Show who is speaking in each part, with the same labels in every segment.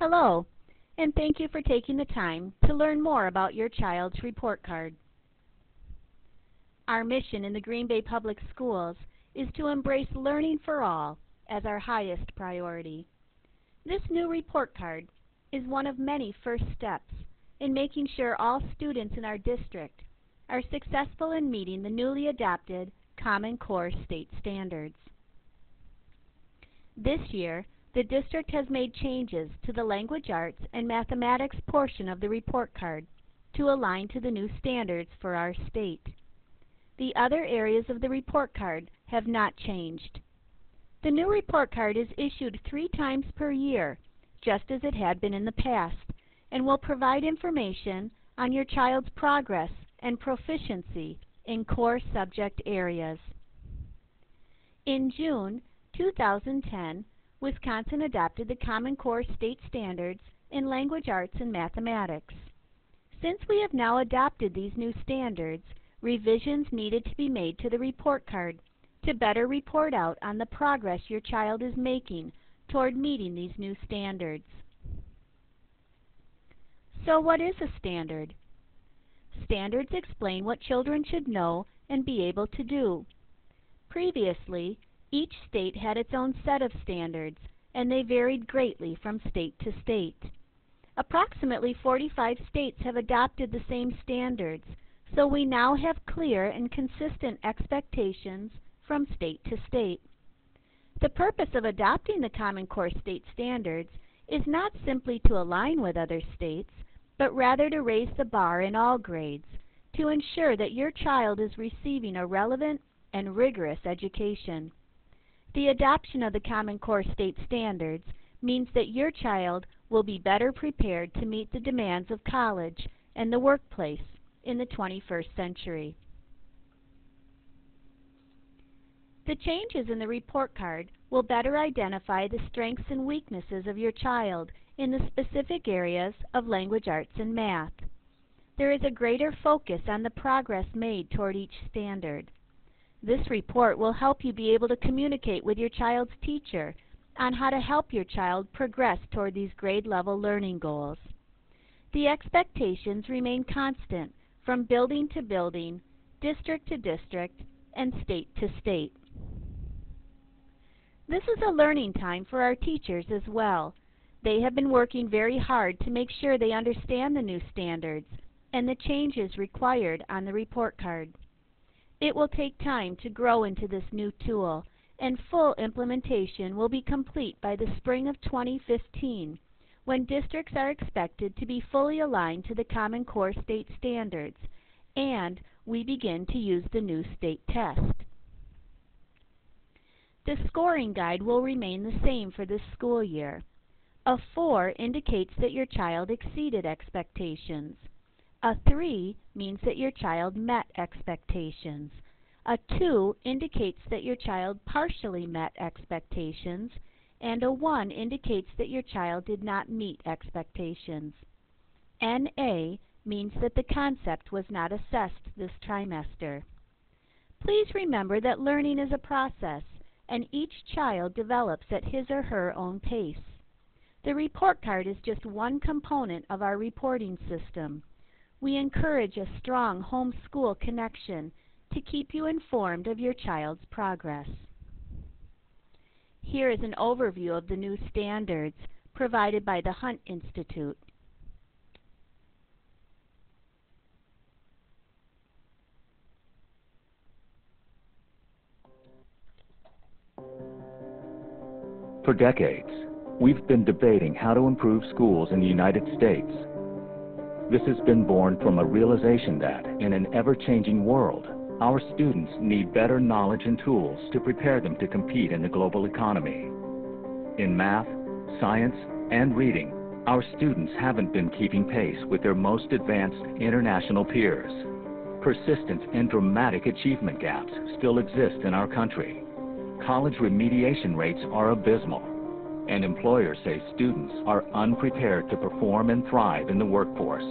Speaker 1: Hello, and thank you for taking the time to learn more about your child's report card. Our mission in the Green Bay Public Schools is to embrace learning for all as our highest priority. This new report card is one of many first steps in making sure all students in our district are successful in meeting the newly adopted Common Core state standards. This year, the district has made changes to the language arts and mathematics portion of the report card to align to the new standards for our state. The other areas of the report card have not changed. The new report card is issued 3 times per year, just as it had been in the past, and will provide information on your child's progress and proficiency in core subject areas. In June 2010, Wisconsin adopted the Common Core state standards in language arts and mathematics. Since we have now adopted these new standards, revisions needed to be made to the report card to better report out on the progress your child is making toward meeting these new standards. So what is a standard? Standards explain what children should know and be able to do. Previously, each state had its own set of standards, and they varied greatly from state to state. Approximately 45 states have adopted the same standards, so we now have clear and consistent expectations from state to state. The purpose of adopting the Common Core state standards is not simply to align with other states, but rather to raise the bar in all grades to ensure that your child is receiving a relevant and rigorous education. The adoption of the Common Core state standards means that your child will be better prepared to meet the demands of college and the workplace in the 21st century. The changes in the report card will better identify the strengths and weaknesses of your child in the specific areas of language arts and math. There is a greater focus on the progress made toward each standard. This report will help you be able to communicate with your child's teacher on how to help your child progress toward these grade-level learning goals. The expectations remain constant from building to building, district to district, and state to state. This is a learning time for our teachers as well. They have been working very hard to make sure they understand the new standards and the changes required on the report card. It will take time to grow into this new tool, and full implementation will be complete by the spring of 2015, when districts are expected to be fully aligned to the Common Core state standards, and we begin to use the new state test. The scoring guide will remain the same for this school year. A 4 indicates that your child exceeded expectations. A 3 means that your child met expectations. A 2 indicates that your child partially met expectations, and a 1 indicates that your child did not meet expectations. NA means that the concept was not assessed this trimester. Please remember that learning is a process, and each child develops at his or her own pace. The report card is just one component of our reporting system. We encourage a strong home-school connection to keep you informed of your child's progress. Here is an overview of the new standards provided by the Hunt Institute.
Speaker 2: For decades, we've been debating how to improve schools in the United States. This has been born from a realization that, in an ever-changing world, our students need better knowledge and tools to prepare them to compete in the global economy. In math, science, and reading, our students haven't been keeping pace with their most advanced international peers. Persistent and dramatic achievement gaps still exist in our country. College remediation rates are abysmal, and employers say students are unprepared to perform and thrive in the workforce.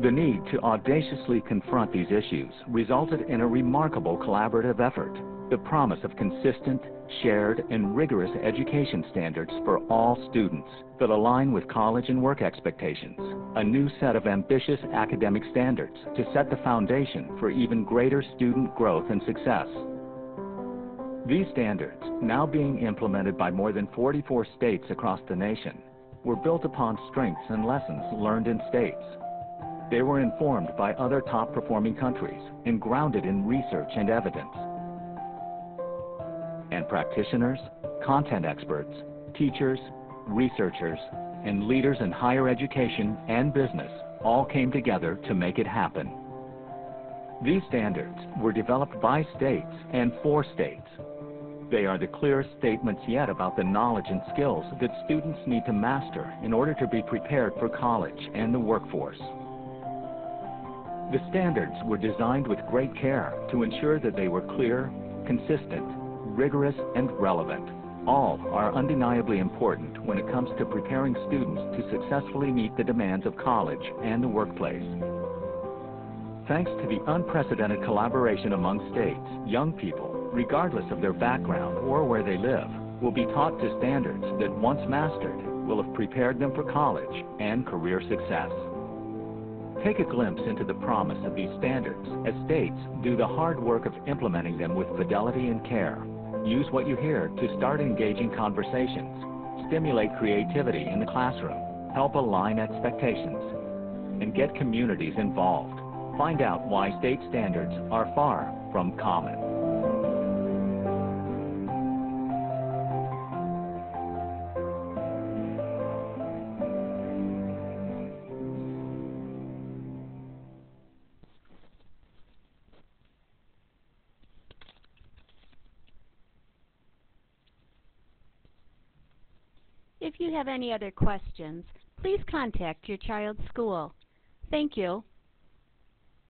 Speaker 2: The need to audaciously confront these issues resulted in a remarkable collaborative effort The promise of consistent, shared, and rigorous education standards for all students that align with college and work expectations. A new set of ambitious academic standards to set the foundation for even greater student growth and success. These standards, now being implemented by more than 44 states across the nation, were built upon strengths and lessons learned in states. They were informed by other top-performing countries and grounded in research and evidence. And practitioners, content experts, teachers, researchers, and leaders in higher education and business all came together to make it happen. These standards were developed by states and for states. They are the clearest statements yet about the knowledge and skills that students need to master in order to be prepared for college and the workforce. The standards were designed with great care to ensure that they were clear, consistent, rigorous, and relevant. All are undeniably important when it comes to preparing students to successfully meet the demands of college and the workplace. Thanks to the unprecedented collaboration among states, young people, regardless of their background or where they live, will be taught to standards that, once mastered, will have prepared them for college and career success. Take a glimpse into the promise of these standards as states do the hard work of implementing them with fidelity and care. Use what you hear to start engaging conversations, stimulate creativity in the classroom, help align expectations, and get communities involved. Find out why state standards are far from common.
Speaker 1: If you have any other questions, please contact your child's school. Thank you.